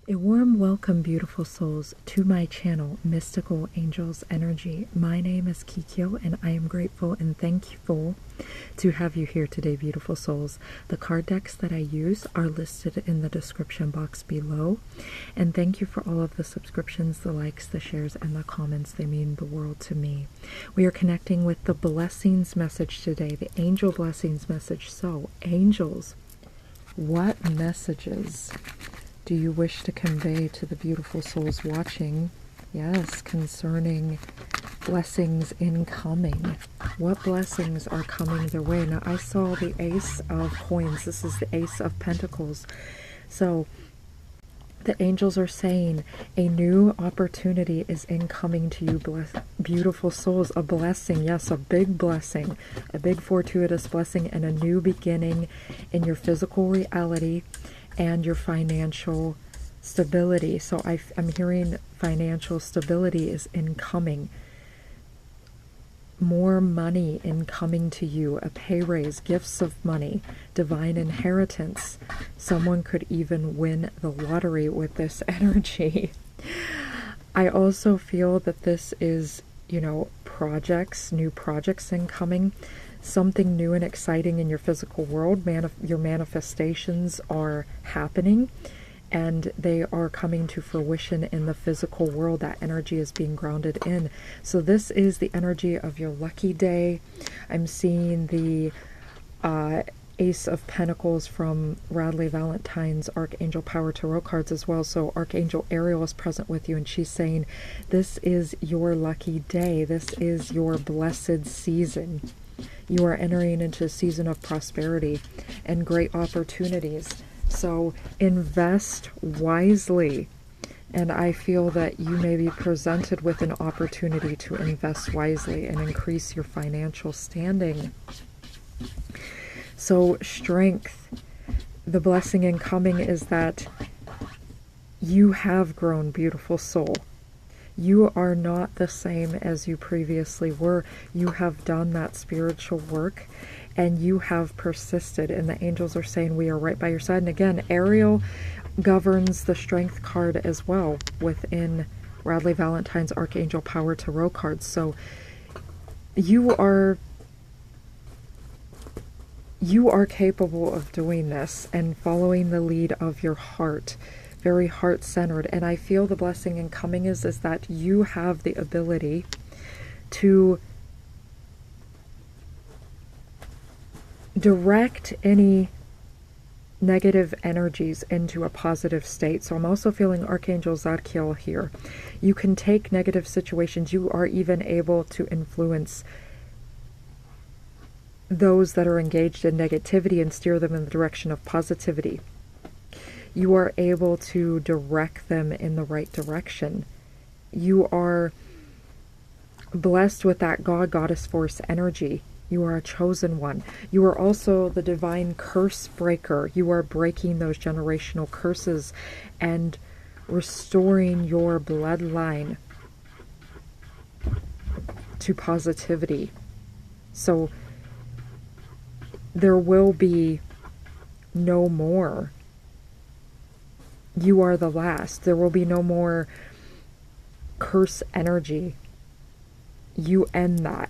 A warm welcome, beautiful souls, to my channel, Mystical Angels Energy. My name is Kikyo, and I am grateful and thankful to have you here today, beautiful souls. The card decks that I use are listed in the description box below. And thank you for all of the subscriptions, the likes, the shares, and the comments. They mean the world to me. We are connecting with the blessings message today, the angel blessings message. So, angels, what messages do you wish to convey to the beautiful souls watching? Yes, concerning blessings incoming. What blessings are coming their way? Now, I saw the Ace of Coins. This is the Ace of Pentacles. So, the angels are saying a new opportunity is incoming to you, beautiful souls. A blessing, yes, a big blessing, a big fortuitous blessing, and a new beginning in your physical reality and your financial stability. So I'm hearing financial stability is incoming. More money incoming to you, a pay raise, gifts of money, divine inheritance. Someone could even win the lottery with this energy. I also feel that this is, projects, new projects incoming. Something new and exciting in your physical world. Your manifestations are happening and they are coming to fruition in the physical world. That energy is being grounded in. So this is the energy of your lucky day. I'm seeing the Ace of Pentacles from Radleigh Valentine's Archangel Power Tarot cards as well. So Archangel Ariel is present with you, and she's saying this is your lucky day. This is your blessed season. You are entering into a season of prosperity and great opportunities. So invest wisely. And I feel that you may be presented with an opportunity to invest wisely and increase your financial standing. So strength, the blessing incoming is that you have grown, beautiful soul. You are not the same as you previously were. You have done that spiritual work and you have persisted. And the angels are saying we are right by your side. And again, Ariel governs the strength card as well within Radleigh Valentine's Archangel Power Tarot cards. So you are capable of doing this and following the lead of your heart. Very heart-centered. And I feel the blessing incoming is that you have the ability to direct any negative energies into a positive state. So I'm also feeling Archangel Zadkiel here. You can take negative situations. You are even able to influence those that are engaged in negativity and steer them in the direction of positivity. You are able to direct them in the right direction. You are blessed with that God-Goddess force energy. You are a chosen one. You are also the divine curse breaker. You are breaking those generational curses and restoring your bloodline to positivity. So there will be no more. You are the last. There will be no more curse energy. You end that.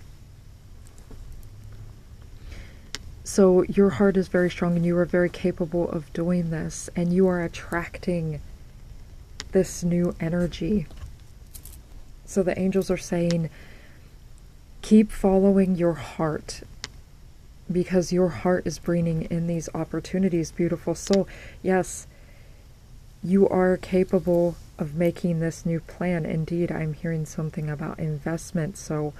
So your heart is very strong and you are very capable of doing this, and you are attracting this new energy. So the angels are saying, keep following your heart, because your heart is bringing in these opportunities, beautiful soul. Yes, you are capable of making this new plan. Indeed, I'm hearing something about investment. So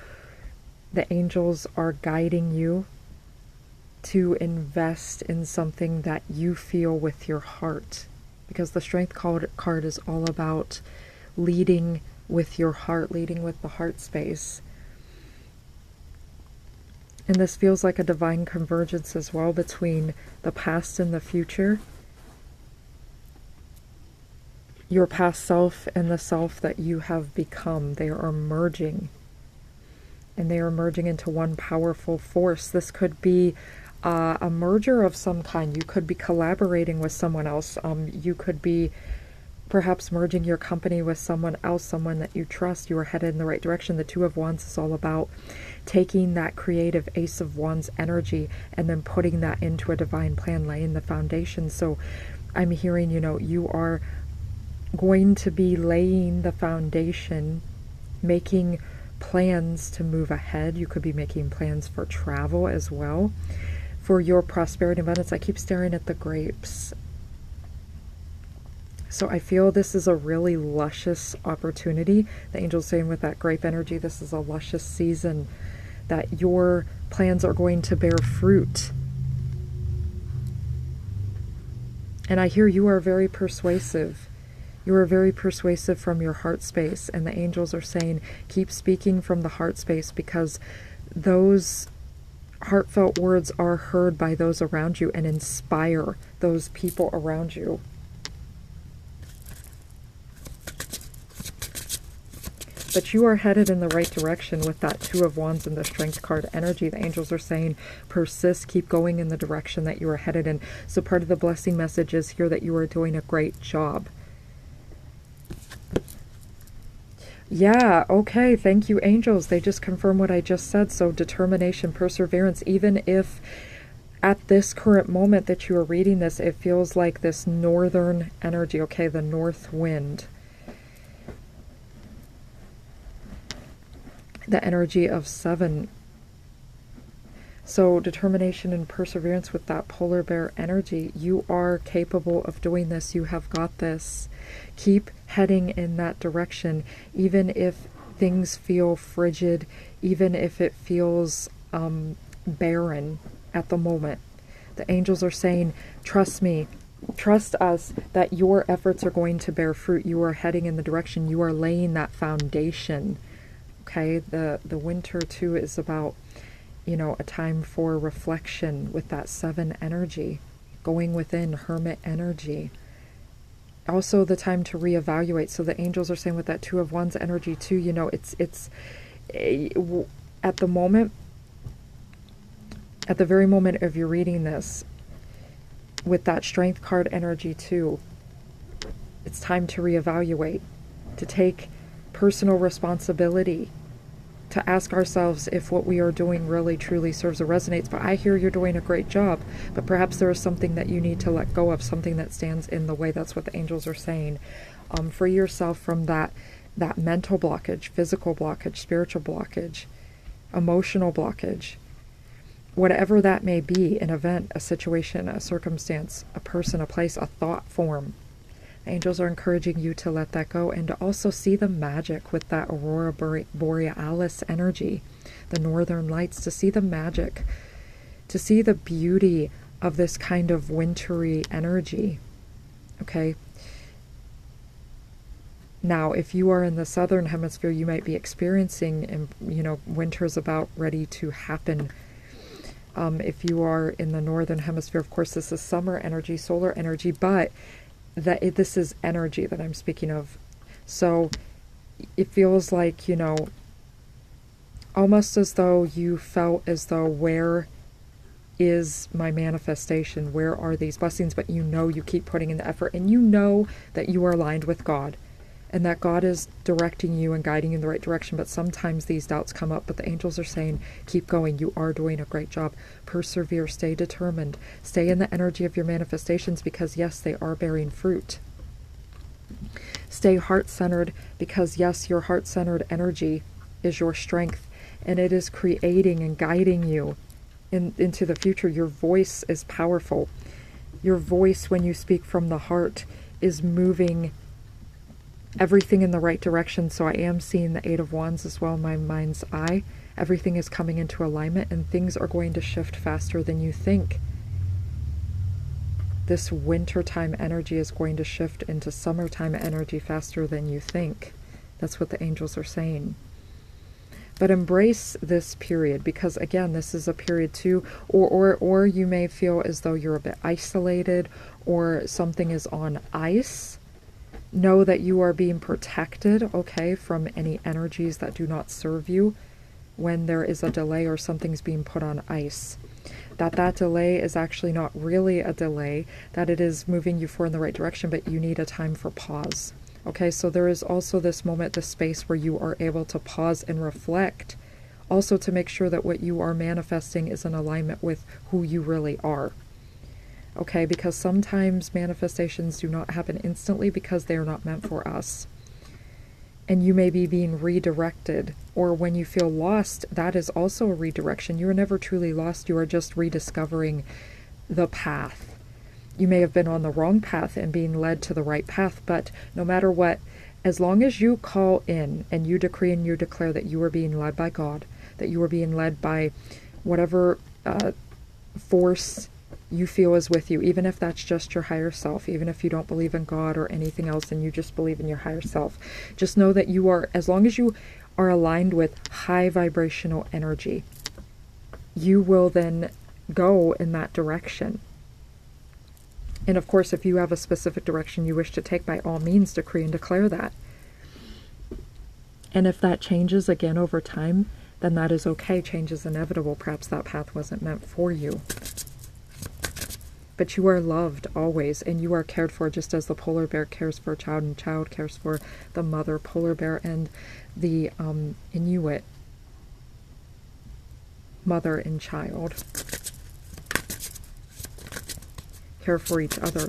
the angels are guiding you to invest in something that you feel with your heart, because the strength card is all about leading with your heart, leading with the heart space. And this feels like a divine convergence as well between the past and the future. Your past self and the self that you have become, they are merging. And they are merging into one powerful force. This could be a merger of some kind. You could be collaborating with someone else. You could be perhaps merging your company with someone else, someone that you trust. You are headed in the right direction. The Two of Wands is all about taking that creative Ace of Wands energy and then putting that into a divine plan, laying the foundation. So I'm hearing, you are going to be laying the foundation, making plans to move ahead. You could be making plans for travel as well, for your prosperity and abundance. I keep staring at the grapes. So I feel this is a really luscious opportunity. The angel's saying with that grape energy, this is a luscious season, that your plans are going to bear fruit. And I hear you are very persuasive. You are very persuasive from your heart space. And the angels are saying, keep speaking from the heart space, because those heartfelt words are heard by those around you and inspire those people around you. But you are headed in the right direction with that Two of Wands and the Strength card energy. The angels are saying, persist, keep going in the direction that you are headed in. So part of the blessing message is here that you are doing a great job. Yeah, okay, thank you, angels. They just confirm what I just said. So determination, perseverance, even if at this current moment that you are reading this, it feels like this northern energy, okay, the north wind. The energy of 7. So determination and perseverance with that polar bear energy. You are capable of doing this. You have got this. Keep heading in that direction, even if things feel frigid, even if it feels barren at the moment. The angels are saying, trust me, trust us, that your efforts are going to bear fruit. You are heading in the direction. You are laying that foundation. Okay, the winter too is about, a time for reflection with that 7 energy, going within, hermit energy. Also the time to reevaluate. So the angels are saying with that Two of Wands energy too, it's at the moment, at the very moment of you reading this, with that Strength card energy too, it's time to reevaluate, to take personal responsibility, to ask ourselves if what we are doing really truly serves or resonates. But I hear you're doing a great job, but perhaps there is something that you need to let go of, something that stands in the way. That's what the angels are saying. Free yourself from that mental blockage, physical blockage, spiritual blockage, emotional blockage, whatever that may be, an event, a situation, a circumstance, a person, a place, a thought form. Angels are encouraging you to let that go and to also see the magic with that Aurora Borealis energy, the northern lights, to see the magic, to see the beauty of this kind of wintry energy. Okay. Now, if you are in the southern hemisphere, you might be experiencing, and winter's about ready to happen. If you are in the northern hemisphere, of course, this is summer energy, solar energy, but this is energy that I'm speaking of. So it feels like, almost as though you felt as though, where is my manifestation? Where are these blessings? But you keep putting in the effort, and that you are aligned with God, and that God is directing you and guiding you in the right direction. But sometimes these doubts come up, but the angels are saying, keep going. You are doing a great job. Persevere, stay determined, stay in the energy of your manifestations, because yes, they are bearing fruit. Stay heart-centered, because yes, your heart-centered energy is your strength, and it is creating and guiding you into the future. Your voice is powerful. Your voice, when you speak from the heart, is moving everything in the right direction. So I am seeing the Eight of Wands as well in my mind's eye. Everything is coming into alignment, and things are going to shift faster than you think. This wintertime energy is going to shift into summertime energy faster than you think. That's what the angels are saying. But embrace this period, because again, this is a period too, or you may feel as though you're a bit isolated, or something is on ice. Know that you are being protected, okay, from any energies that do not serve you when there is a delay or something's being put on ice. That delay is actually not really a delay, that it is moving you forward in the right direction, but you need a time for pause. Okay, so there is also this moment, this space where you are able to pause and reflect, also to make sure that what you are manifesting is in alignment with who you really are. Okay, because sometimes manifestations do not happen instantly because they are not meant for us. And you may be being redirected, or when you feel lost, that is also a redirection. You are never truly lost, you are just rediscovering the path. You may have been on the wrong path and being led to the right path, but no matter what, as long as you call in and you decree and you declare that you are being led by God, that you are being led by whatever force you feel is with you, even if that's just your higher self, even if you don't believe in God or anything else and you just believe in your higher self, just know that you are, as long as you are aligned with high vibrational energy, you will then go in that direction. And of course, if you have a specific direction you wish to take, by all means, decree and declare that. And if that changes again over time, then that is okay. Change is inevitable. Perhaps that path wasn't meant for you. But you are loved always, and you are cared for, just as the polar bear cares for a child, and child cares for the mother polar bear, and the Inuit mother and child care for each other.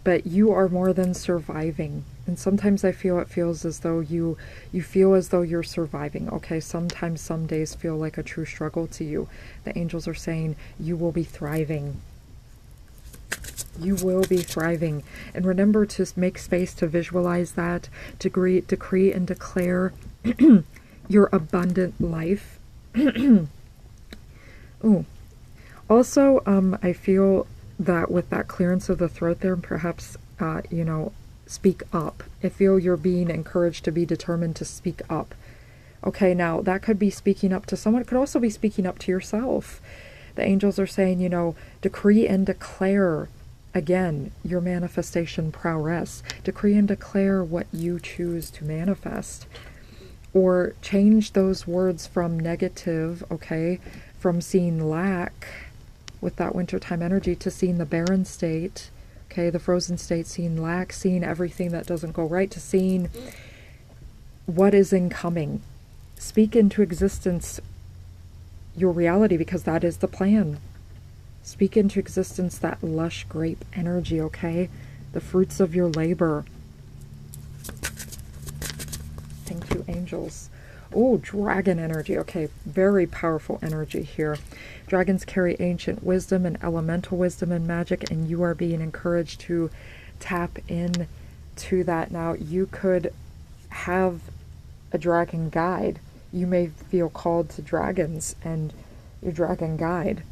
But you are more than surviving. And sometimes I feel it feels as though you feel as though you're surviving. Okay, sometimes some days feel like a true struggle to you. The angels are saying you will be thriving. You will be thriving. And remember to make space to visualize that, to decree and declare your abundant life. Ooh. Also, I feel that with that clearance of the throat there, perhaps, speak up. I feel you're being encouraged to be determined to speak up. Okay, now that could be speaking up to someone. It could also be speaking up to yourself. The angels are saying, decree and declare, again, your manifestation prowess. Decree and declare what you choose to manifest. Or change those words from negative, okay, from seeing lack with that wintertime energy to seeing the barren state, okay, the frozen state, seeing lack, seeing everything that doesn't go right, to seeing what is incoming. Speak into existence your reality, because that is the plan. Speak into existence that lush grape energy, okay? The fruits of your labor. Thank you, angels. Oh, dragon energy. Okay, very powerful energy here. Dragons carry ancient wisdom and elemental wisdom and magic, and you are being encouraged to tap in to that. Now, you could have a dragon guide. You may feel called to dragons and your dragon guide.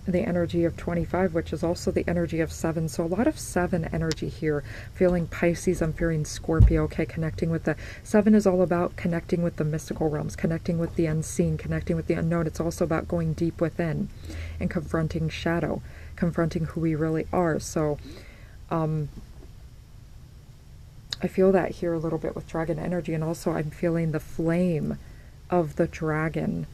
The energy of 25, which is also the energy of 7. So a lot of 7 energy here. Feeling Pisces, I'm feeling Scorpio. Okay, connecting with the 7 is all about connecting with the mystical realms, connecting with the unseen, connecting with the unknown. It's also about going deep within and confronting shadow, confronting who we really are. So I feel that here a little bit with dragon energy, and also I'm feeling the flame of the dragon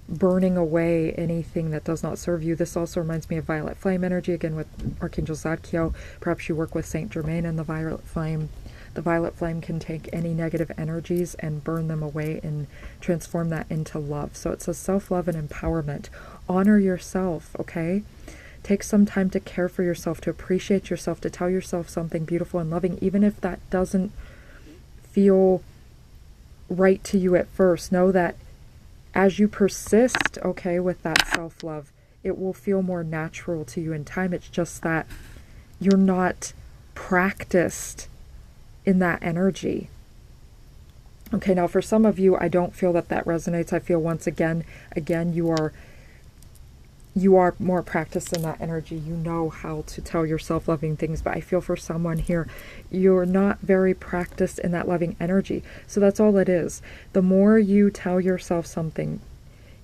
burning away anything that does not serve you. This also reminds me of violet flame energy, again with Archangel Zadkiel. Perhaps you work with Saint Germain and the violet flame. The violet flame can take any negative energies and burn them away and transform that into love. So it's a self-love and empowerment. Honor yourself, okay? Take some time to care for yourself, to appreciate yourself, to tell yourself something beautiful and loving, even if that doesn't feel right to you at first. Know that as you persist, okay, with that self-love, it will feel more natural to you in time. It's just that you're not practiced in that energy. Okay, now for some of you, I don't feel that resonates. I feel once again, you are more practiced in that energy. You know how to tell yourself loving things, but I feel for someone here, you're not very practiced in that loving energy. So that's all it is. The more you tell yourself something,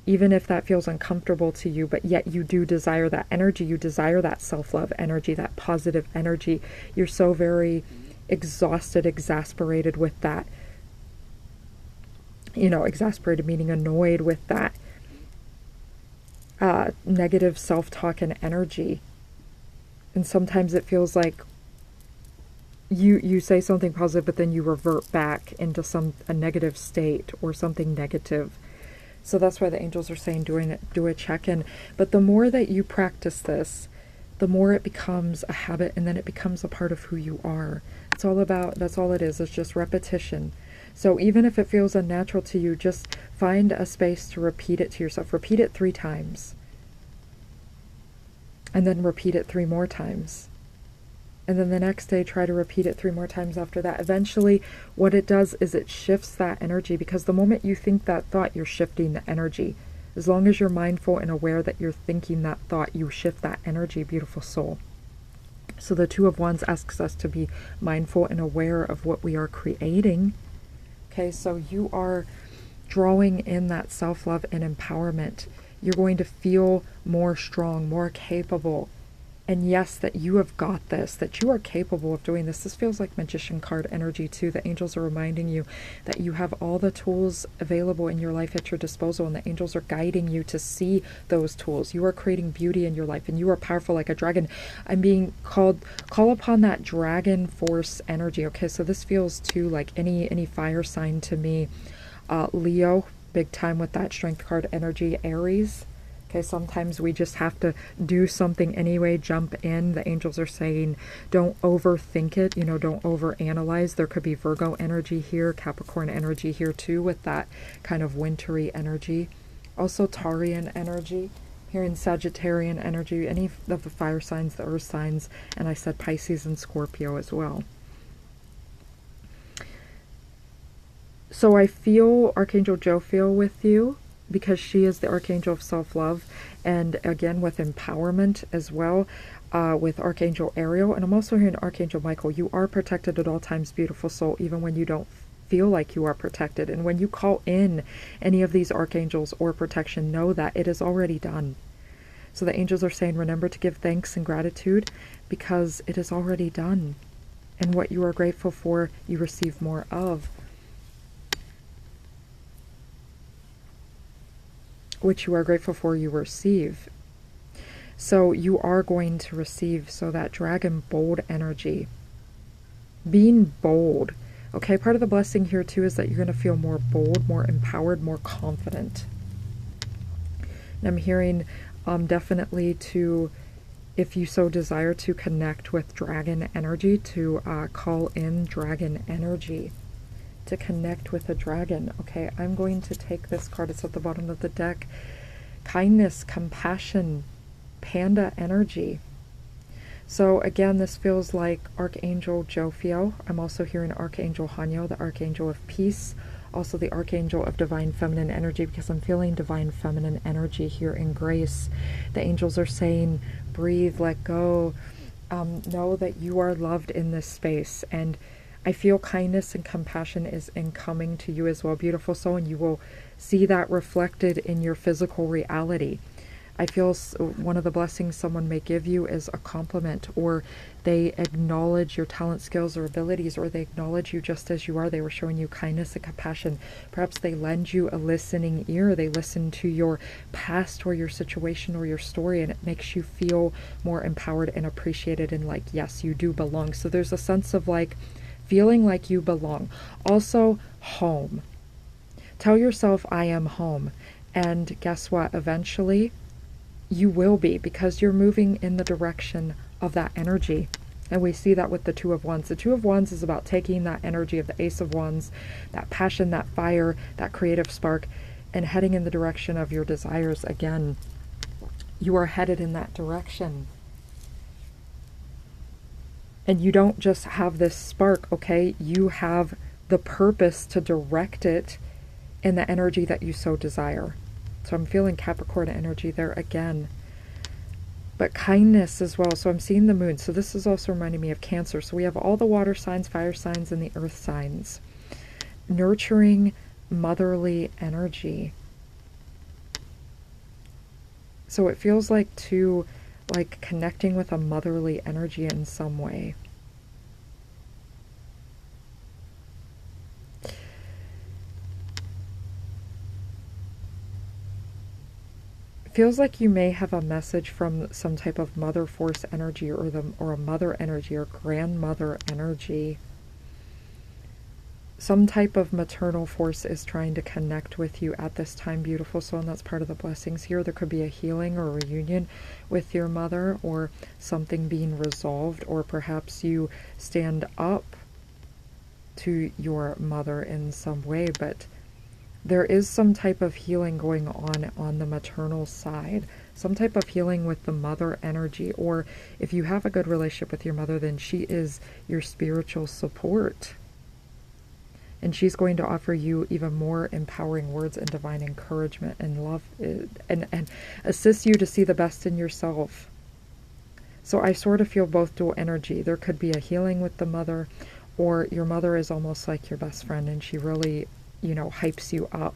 even if that feels uncomfortable to you, but yet you do desire that energy, you desire that self-love energy, that positive energy, you're so very exhausted, exasperated with that you know, exasperated meaning annoyed with that negative self-talk and energy. And sometimes it feels like you say something positive, but then you revert back into a negative state or something negative. So that's why the angels are saying do a check-in. But the more that you practice this, the more it becomes a habit, and then it becomes a part of who you are. That's all it is. It's just repetition. So even if it feels unnatural to you, just find a space to repeat it to yourself. Repeat it 3 times. And then repeat it 3 more times. And then the next day, try to repeat it 3 more times after that. Eventually, what it does is it shifts that energy, because the moment you think that thought, you're shifting the energy. As long as you're mindful and aware that you're thinking that thought, you shift that energy, beautiful soul. So the Two of Wands asks us to be mindful and aware of what we are creating. Okay, so you are drawing in that self-love and empowerment. You're going to feel more strong, more capable. And yes, that you have got this, that you are capable of doing this. This feels like Magician card energy too. The angels are reminding you that you have all the tools available in your life at your disposal, and the angels are guiding you to see those tools. You are creating beauty in your life, and you are powerful like a dragon. I'm being call upon that dragon force energy. Okay, so this feels too like any fire sign to me. Leo, big time with that strength card energy. Aries. Okay, sometimes we just have to do something anyway, jump in. The angels are saying, don't overthink it, you know, don't overanalyze. There could be Virgo energy here, Capricorn energy here too, with that kind of wintry energy. Also Taurian energy, here in Sagittarian energy, any of the fire signs, the earth signs, and I said Pisces and Scorpio as well. So I feel Archangel Jophiel with you, because she is the archangel of self-love, and again with empowerment as well, with Archangel Ariel. And I'm also hearing Archangel Michael. You are protected at all times, beautiful soul, even when you don't feel like you are protected. And when you call in any of these archangels or protection, know that it is already done. So the angels are saying, remember to give thanks and gratitude, because it is already done. And what you are grateful for, you receive more of. Which you are grateful for, you receive. So you are going to receive. So that dragon bold energy, being bold. Okay, part of the blessing here too is that you're going to feel more bold, more empowered, more confident. And I'm hearing definitely to, if you so desire, to connect with dragon energy, to call in dragon energy, to connect with a dragon. Okay, I'm going to take this card. It's at the bottom of the deck. Kindness, compassion, panda energy. So again, this feels like Archangel Jophiel. I'm also hearing Archangel Hanyo, the Archangel of Peace. Also the Archangel of Divine Feminine energy, because I'm feeling Divine Feminine energy here in grace. The angels are saying, breathe, let go. Know that you are loved in this space. And I feel kindness and compassion is incoming to you as well, beautiful soul, and you will see that reflected in your physical reality. I feel one of the blessings someone may give you is a compliment, or they acknowledge your talent, skills, or abilities, or they acknowledge you just as you are. They were showing you kindness and compassion. Perhaps they lend you a listening ear. They listen to your past or your situation or your story, and it makes you feel more empowered and appreciated and like, yes, you do belong. So there's a sense of like, feeling like you belong. Also, home. Tell yourself, I am home. And guess what? Eventually, you will be, because you're moving in the direction of that energy. And we see that with the Two of Wands. The Two of Wands is about taking that energy of the Ace of Wands, that passion, that fire, that creative spark, and heading in the direction of your desires again. You are headed in that direction. And you don't just have this spark, okay? You have the purpose to direct it in the energy that you so desire. So I'm feeling Capricorn energy there again. But kindness as well. So I'm seeing the moon. So this is also reminding me of Cancer. So we have all the water signs, fire signs, and the earth signs. Nurturing motherly energy. So it feels like too, like connecting with a motherly energy in some way. feels like you may have a message from some type of mother force energy, or a mother energy, or grandmother energy. Some type of maternal force is trying to connect with you at this time, beautiful soul, and that's part of the blessings here. There could be a healing or a reunion with your mother, or something being resolved, or perhaps you stand up to your mother in some way, but there is some type of healing going on the maternal side, some type of healing with the mother energy. Or if you have a good relationship with your mother, then she is your spiritual support. And she's going to offer you even more empowering words and divine encouragement and love, and assist you to see the best in yourself. So I sort of feel both dual energy. There could be a healing with the mother, or your mother is almost like your best friend, and she really, hypes you up.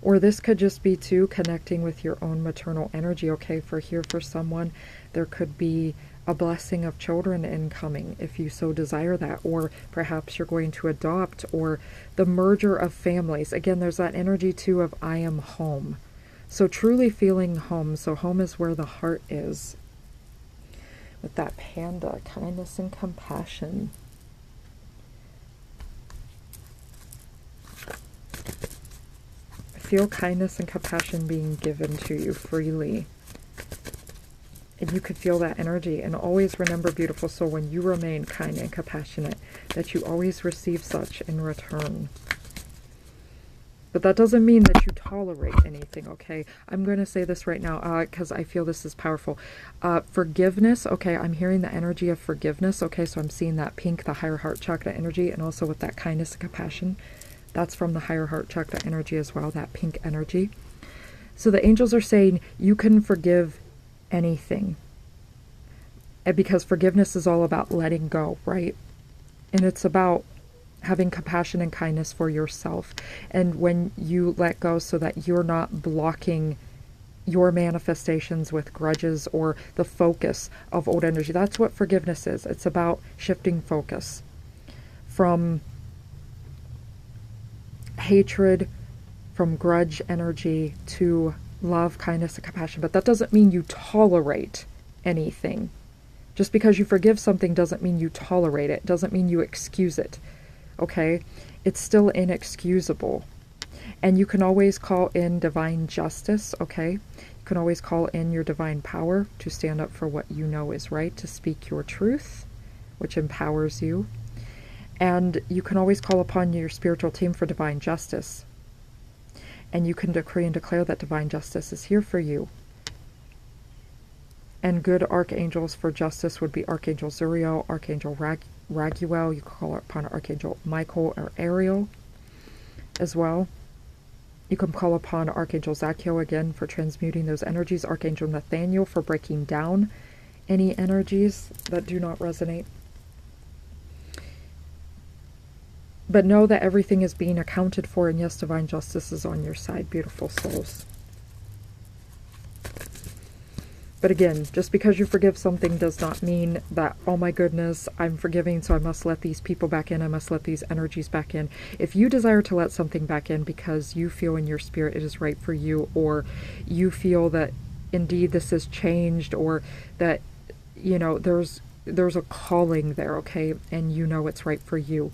Or this could just be too connecting with your own maternal energy. Okay, for someone, there could be a blessing of children incoming, if you so desire that, or perhaps you're going to adopt, or the merger of families. Again, there's that energy too of I am home. So truly feeling home. So home is where the heart is. With that panda, kindness and compassion. Feel kindness and compassion being given to you freely. And you could feel that energy. And always remember, beautiful soul, when you remain kind and compassionate, that you always receive such in return. But that doesn't mean that you tolerate anything, okay? I'm going to say this right now because I feel this is powerful. Forgiveness, okay, I'm hearing the energy of forgiveness, okay? So I'm seeing that pink, the higher heart chakra energy, and also with that kindness and compassion. That's from the higher heart chakra energy as well, that pink energy. So the angels are saying you can forgive anything. And because forgiveness is all about letting go, right? And it's about having compassion and kindness for yourself. And when you let go, so that you're not blocking your manifestations with grudges or the focus of old energy. That's what forgiveness is. It's about shifting focus from hatred, from grudge energy, to love, kindness, and compassion. But that doesn't mean you tolerate anything. Just because you forgive something doesn't mean you tolerate it. Doesn't mean you excuse it. Okay? It's still inexcusable. And you can always call in divine justice, okay? You can always call in your divine power to stand up for what you know is right, to speak your truth, which empowers you. And you can always call upon your spiritual team for divine justice. And you can decree and declare that divine justice is here for you. And good archangels for justice would be Archangel Zuriel, Archangel Raguel. You can call upon Archangel Michael or Ariel as well. You can call upon Archangel Zadkiel again for transmuting those energies. Archangel Nathaniel for breaking down any energies that do not resonate. But know that everything is being accounted for, and yes, divine justice is on your side, beautiful souls. But again, just because you forgive something does not mean that, oh my goodness, I'm forgiving, so I must let these people back in, I must let these energies back in. If you desire to let something back in because you feel in your spirit it is right for you, or you feel that indeed this has changed, or that, there's a calling there, okay, and you know it's right for you,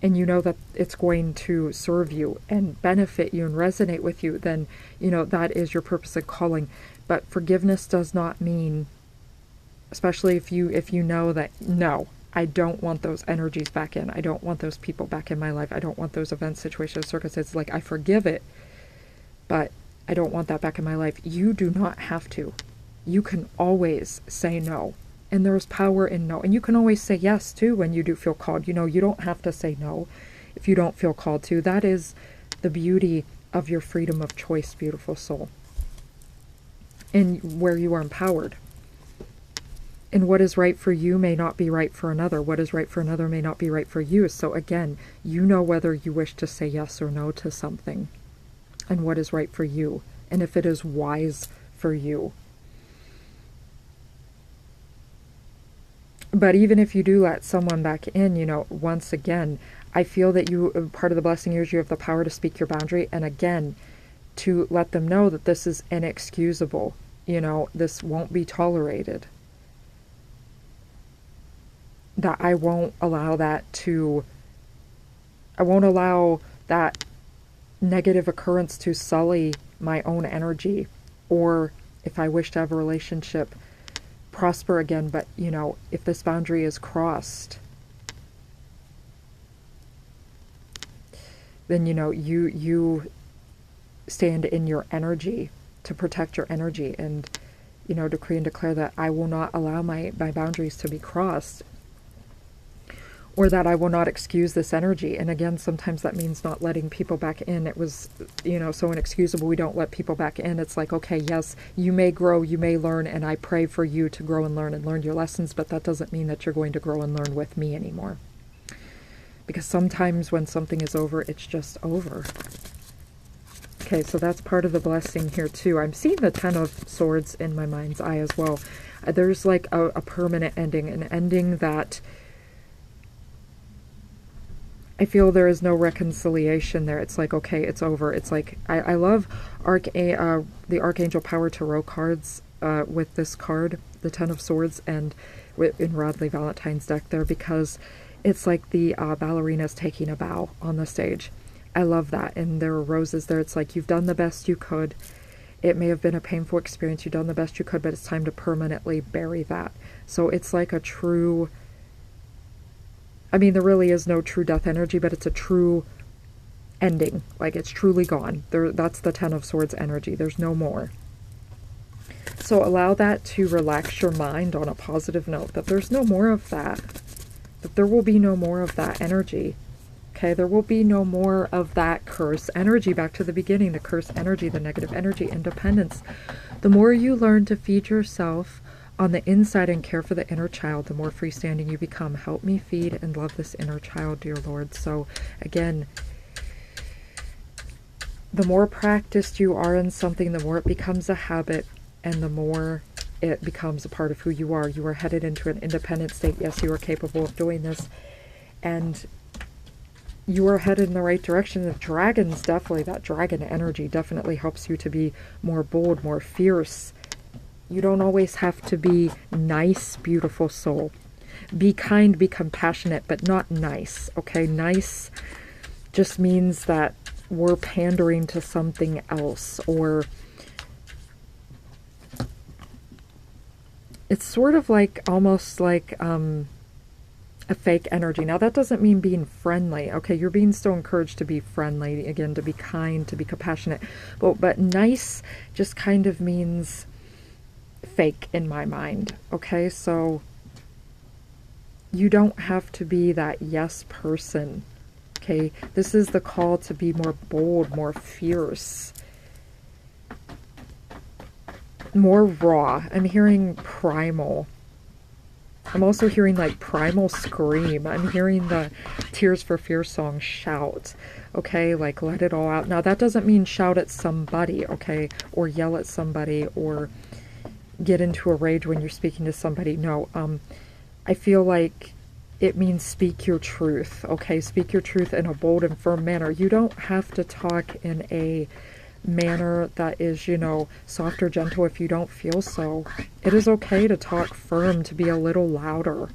and you know that it's going to serve you and benefit you and resonate with you, then, that is your purpose and calling. But forgiveness does not mean, especially if you know that, no, I don't want those energies back in. I don't want those people back in my life. I don't want those events, situations, circumstances. Like, I forgive it, but I don't want that back in my life. You do not have to. You can always say no. And there's power in no. And you can always say yes, too, when you do feel called. You don't have to say no if you don't feel called to. That is the beauty of your freedom of choice, beautiful soul. And where you are empowered. And what is right for you may not be right for another. What is right for another may not be right for you. So again, you know whether you wish to say yes or no to something. And what is right for you. And if it is wise for you. But even if you do let someone back in, once again, I feel that part of the blessing is you have the power to speak your boundary. And again, to let them know that this is inexcusable. You know, this won't be tolerated. That I won't allow that negative occurrence to sully my own energy, or if I wish to have a relationship prosper again. But, you know, if this boundary is crossed, then, you know, you stand in your energy to protect your energy, and, you know, decree and declare that I will not allow my boundaries to be crossed, or that I will not excuse this energy. And again, sometimes that means not letting people back in. It was, you know, so inexcusable we don't let people back in. It's like, okay, yes, you may grow, you may learn, and I pray for you to grow and learn your lessons, but that doesn't mean that you're going to grow and learn with me anymore. Because sometimes when something is over, it's just over. Okay, so that's part of the blessing here too. I'm seeing the Ten of Swords in my mind's eye as well. There's like a permanent ending, an ending that I feel there is no reconciliation there. It's like, okay, it's over. It's like, I love the Archangel Power Tarot cards with this card, the Ten of Swords, and in Rodley Valentine's deck there, because it's like the ballerinas taking a bow on the stage. I love that. And there are roses there. It's like, you've done the best you could. It may have been a painful experience. You've done the best you could, but it's time to permanently bury that. So it's like a true, I mean, there really is no true death energy, but it's a true ending. Like, it's truly gone. That's the Ten of Swords energy. There's no more. So allow that to relax your mind on a positive note, that there's no more of that. That there will be no more of that energy. Okay, there will be no more of that curse energy. Back to the beginning, the curse energy, the negative energy, independence. The more you learn to feed yourself on the inside and care for the inner child, the more freestanding you become. Help me feed and love this inner child, dear Lord. So again, the more practiced you are in something, the more it becomes a habit, and the more it becomes a part of who you are. You are headed into an independent state. Yes, you are capable of doing this, and you are headed in the right direction. The dragons, definitely, that dragon energy definitely helps you to be more bold, more fierce. You don't always have to be nice, beautiful soul. Be kind, be compassionate, but not nice, okay? Nice just means that we're pandering to something else, or it's sort of like, almost like a fake energy. Now, that doesn't mean being friendly, okay? You're being still encouraged to be friendly, again, to be kind, to be compassionate, but nice just kind of means fake in my mind, okay? So you don't have to be that yes person, okay? This is the call to be more bold, more fierce, more raw. I'm hearing primal. I'm also hearing like primal scream. I'm hearing the Tears for Fears song, shout, okay? Like, let it all out. Now, that doesn't mean shout at somebody, okay? Or yell at somebody, or get into a rage when you're speaking to somebody. No, I feel like it means speak your truth, okay? Speak your truth in a bold and firm manner. You don't have to talk in a manner that is, you know, soft or gentle if you don't feel so. It is okay to talk firm, to be a little louder.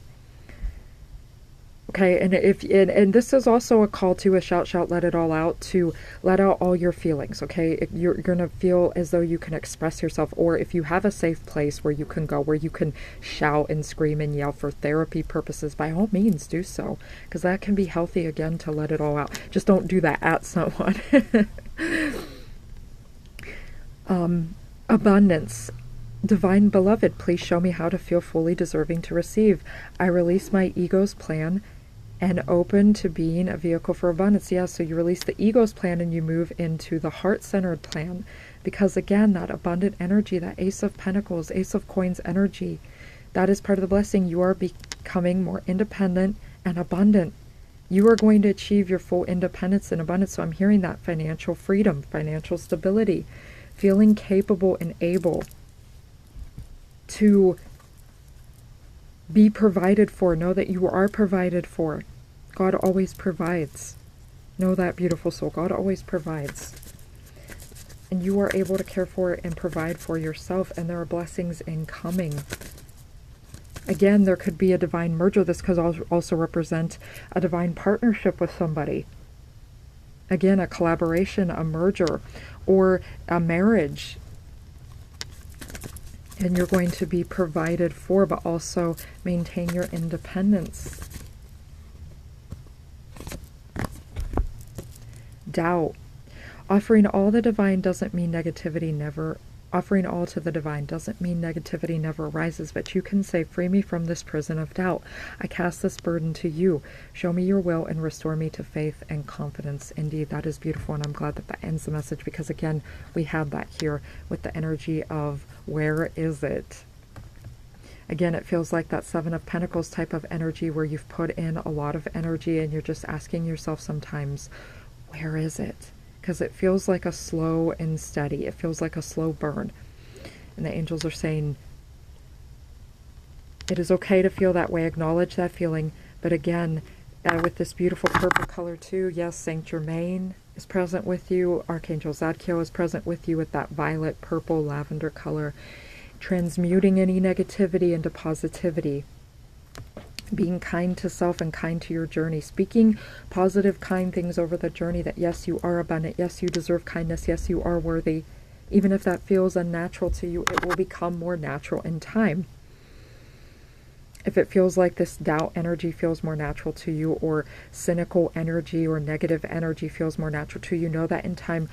Okay, and this is also a call to a shout, let it all out, to let out all your feelings, okay? You're going to feel as though you can express yourself, or if you have a safe place where you can go, where you can shout and scream and yell for therapy purposes, by all means do so, because that can be healthy, again, to let it all out. Just don't do that at someone. Abundance. Divine Beloved, please show me how to feel fully deserving to receive. I release my ego's plan and open to being a vehicle for abundance. Yeah, so you release the ego's plan and you move into the heart-centered plan. Because again, that abundant energy, that Ace of Pentacles, Ace of Coins energy, that is part of the blessing. You are becoming more independent and abundant. You are going to achieve your full independence and abundance. So I'm hearing that financial freedom, financial stability, feeling capable and able to be provided for. Know that you are provided for. God always provides. Know that, beautiful soul. God always provides. and you are able to care for and provide for yourself, and there are blessings incoming. Again, there could be a divine merger. This could also represent a divine partnership with somebody. Again, a collaboration, a merger, or a marriage. And you're going to be provided for, but also maintain your independence. Doubt. Offering all the divine doesn't mean negativity never. Offering all to the divine doesn't mean negativity never arises, but you can say, free me from this prison of doubt. I cast this burden to you. Show me your will and restore me to faith and confidence. Indeed, that is beautiful, and I'm glad that that ends the message, because again, we have that here with the energy of where is it? Again, it feels like that Seven of Pentacles type of energy where you've put in a lot of energy and you're just asking yourself sometimes, where is it? Because it feels like a slow and steady. It feels like a slow burn. And the angels are saying, it is okay to feel that way. Acknowledge that feeling. But again, with this beautiful purple color too, yes, Saint Germain is present with you. Archangel Zadkiel is present with you with that violet, purple, lavender color. Transmuting any negativity into positivity. Being kind to self and kind to your journey. Speaking positive, kind things over the journey, that yes, you are abundant. Yes, you deserve kindness. Yes, you are worthy. Even if that feels unnatural to you, it will become more natural in time. If it feels like this doubt energy feels more natural to you, or cynical energy or negative energy feels more natural to you, know that in time,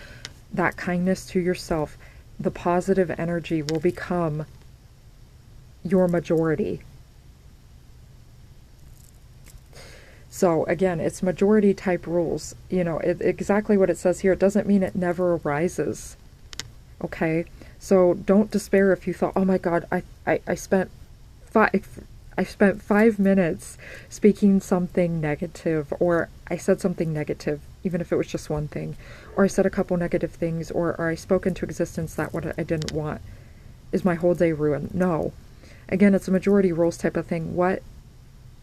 that kindness to yourself, the positive energy will become your majority. So again, it's majority type rules. You know, exactly what it says here. It doesn't mean it never arises. Okay? So don't despair if you thought, oh my God, I spent 5 minutes speaking something negative, or I said something negative, even if it was just one thing, or I said a couple negative things, or I spoke into existence that what I didn't want. Is my whole day ruined? No. Again, it's a majority rules type of thing. What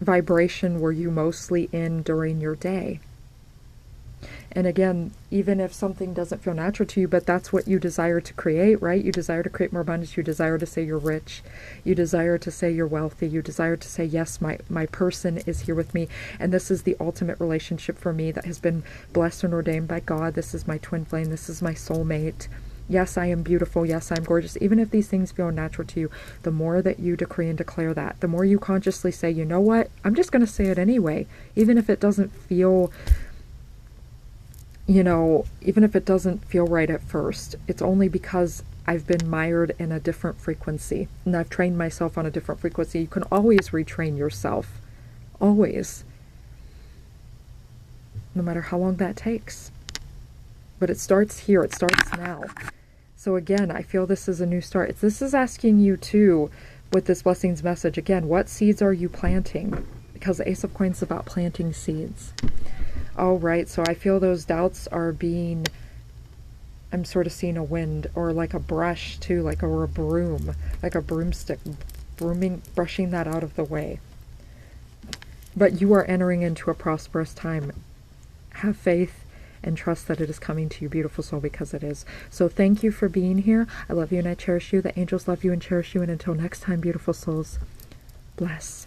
vibration were you mostly in during your day? And again, even if something doesn't feel natural to you, but that's what you desire to create, right? You desire to create more abundance. You desire to say you're rich. You desire to say you're wealthy. You desire to say, yes, my person is here with me. And this is the ultimate relationship for me that has been blessed and ordained by God. This is my twin flame. This is my soulmate. Yes, I am beautiful. Yes, I'm gorgeous. Even if these things feel natural to you, the more that you decree and declare that, the more you consciously say, you know what? I'm just going to say it anyway. Even if it doesn't feel, you know, even if it doesn't feel right at first, it's only because I've been mired in a different frequency and I've trained myself on a different frequency. You can always retrain yourself. Always. No matter how long that takes. But it starts here. It starts now. So again, I feel this is a new start. This is asking you too, with this blessings message, again, what seeds are you planting? Because the Ace of Coins is about planting seeds. All right, so I feel those doubts are being, I'm sort of seeing a wind, or like a brush too, like, or a broom, like a broomstick, brushing that out of the way. But you are entering into a prosperous time. Have faith and trust that it is coming to you, beautiful soul, because it is. So thank you for being here. I love you and I cherish you. The angels love you and cherish you. And until next time, beautiful souls, bless.